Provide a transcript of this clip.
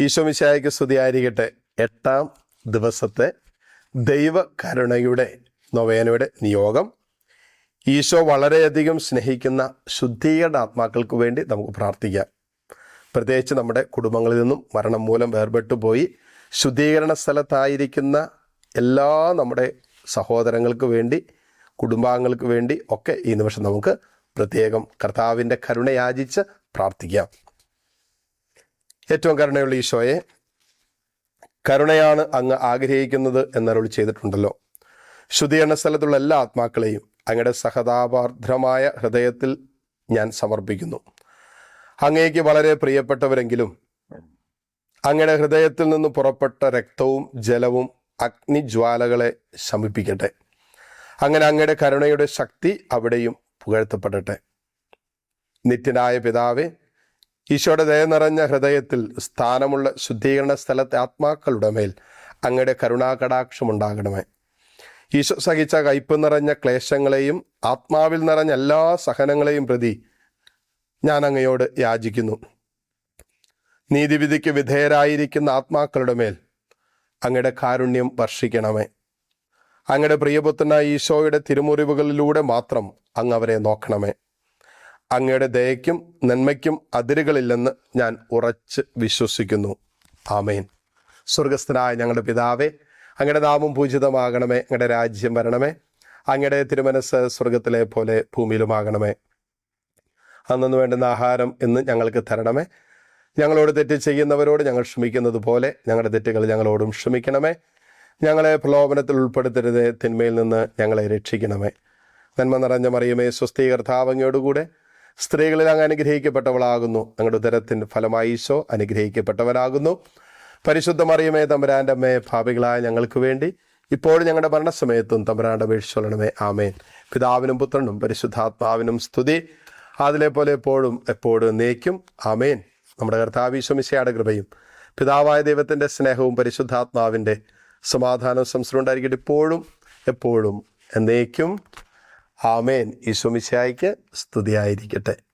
ഈശോമിശിഹായ്ക്ക് സ്തുതിയായിരിക്കട്ടെ. 8-ാം ദിവസത്തെ ദൈവകരുണയുടെ നൊവേനയുടെ നിയോഗം. ഈശോ വളരെയധികം സ്നേഹിക്കുന്ന ശുദ്ധീകരണ ആത്മാക്കൾക്ക് വേണ്ടി നമുക്ക് പ്രാർത്ഥിക്കാം. പ്രത്യേകിച്ച് നമ്മുടെ കുടുംബങ്ങളിൽ നിന്നും മരണം മൂലം വേർപെട്ടു പോയി ശുദ്ധീകരണ സ്ഥലത്തായിരിക്കുന്ന എല്ലാ നമ്മുടെ സഹോദരങ്ങൾക്ക് വേണ്ടി, കുടുംബാംഗങ്ങൾക്ക് വേണ്ടി ഒക്കെ ഈ നിമിഷം നമുക്ക് പ്രത്യേകം കർത്താവിൻ്റെ കരുണ യാചിച്ച് പ്രാർത്ഥിക്കാം. ഏറ്റവും കരുണയുള്ള ഈശോയെ, കരുണയാണ് അങ്ങ് ആഗ്രഹിക്കുന്നത് എന്നരുളി ചെയ്തിട്ടുണ്ടല്ലോ. ശുദ്ധീകരണ സ്ഥലത്തുള്ള എല്ലാ ആത്മാക്കളെയും അങ്ങയുടെ സഹതാപാർദ്രമായ ഹൃദയത്തിൽ ഞാൻ സമർപ്പിക്കുന്നു. അങ്ങേക്ക് വളരെ പ്രിയപ്പെട്ടവരെങ്കിലും അങ്ങയുടെ ഹൃദയത്തിൽ നിന്ന് പുറപ്പെട്ട രക്തവും ജലവും അഗ്നിജ്വാലകളെ ശമിപ്പിക്കട്ടെ. അങ്ങനെ അങ്ങയുടെ കരുണയുടെ ശക്തി അവിടെയും പുകഴ്ത്തപ്പെടട്ടെ. നിത്യനായ പിതാവേ, ഈശോയുടെ ദയ നിറഞ്ഞ ഹൃദയത്തിൽ സ്ഥാനമുള്ള ശുദ്ധീകരണ സ്ഥലത്തെ ആത്മാക്കളുടെ മേൽ അങ്ങയുടെ കരുണാകടാക്ഷമുണ്ടാകണമേ. ഈശോ സഹിച്ച കയ്പ് നിറഞ്ഞ ക്ലേശങ്ങളെയും ആത്മാവിൽ നിറഞ്ഞ എല്ലാ സഹനങ്ങളെയും പ്രതി ഞാൻ അങ്ങയോട് യാചിക്കുന്നു. നീതിവിധിക്ക് വിധേയരായിരിക്കുന്ന ആത്മാക്കളുടെ മേൽ അങ്ങയുടെ കാരുണ്യം വർഷിക്കണമേ. അങ്ങയുടെ പ്രിയപുത്രനായ ഈശോയുടെ തിരുമുറിവുകളിലൂടെ മാത്രം അങ്ങ് അവരെ നോക്കണമേ. അങ്ങയുടെ ദയയ്ക്കും നന്മയ്ക്കും അതിരുകളില്ലെന്ന് ഞാൻ ഉറച്ച് വിശ്വസിക്കുന്നു. ആമേൻ. സ്വർഗസ്ഥനായ ഞങ്ങളുടെ പിതാവേ, അങ്ങയുടെ നാമം പൂജിതമാകണമേ. അങ്ങയുടെ രാജ്യം വരണമേ. അങ്ങയുടെ തിരുമനസ് സ്വർഗത്തിലെ പോലെ ഭൂമിയിലുമാകണമേ. അന്നു വേണ്ടുന്ന ആഹാരം ഇന്ന് ഞങ്ങൾക്ക് തരണമേ. ഞങ്ങളോട് തെറ്റ് ചെയ്യുന്നവരോട് ഞങ്ങൾ ക്ഷമിക്കുന്നത് പോലെ ഞങ്ങളുടെ തെറ്റുകൾ ഞങ്ങളോടും ക്ഷമിക്കണമേ. ഞങ്ങളെ പ്രലോഭനത്തിൽ ഉൾപ്പെടുത്തരുതേ, തിന്മയിൽ നിന്ന് ഞങ്ങളെ രക്ഷിക്കണമേ. നന്മ നിറഞ്ഞ മറിയമേ, സ്വസ്തി, കർത്താവ് അങ്ങയോടുകൂടെ സ്ത്രീകളിൽ അങ്ങ് അനുഗ്രഹിക്കപ്പെട്ടവളാകുന്നു. ഞങ്ങളുടെ ഉദരത്തിൻ്റെ ഫലമായി ഈശോ അനുഗ്രഹിക്കപ്പെട്ടവനാകുന്നു. പരിശുദ്ധ മറിയമേ, തമ്പുരാൻ്റെ അമ്മേ, പാപികളായ ഞങ്ങൾക്ക് വേണ്ടി ഇപ്പോഴും ഞങ്ങളുടെ മരണസമയത്തും തമ്പുരാൻ്റെ അപേക്ഷിച്ചൊള്ളണമേ. ആമേൻ. പിതാവിനും പുത്രനും പരിശുദ്ധാത്മാവിനും സ്തുതി, അതിലെ പോലെ എപ്പോഴും എപ്പോഴും എന്നേക്കും. ആമേൻ. നമ്മുടെ കർത്താവ് ഈശോ മിശിഹായുടെ കൃപയും പിതാവായ ദൈവത്തിൻ്റെ സ്നേഹവും പരിശുദ്ധാത്മാവിൻ്റെ സമാധാനവും സംസർഗവും ഉണ്ടായിരിക്കട്ടെ ഇപ്പോഴും എപ്പോഴും എന്നേക്കും. ആമേൻ. ഈശോ മിശിഹായ്ക്ക് സ്തുതിയായിരിക്കട്ടെ.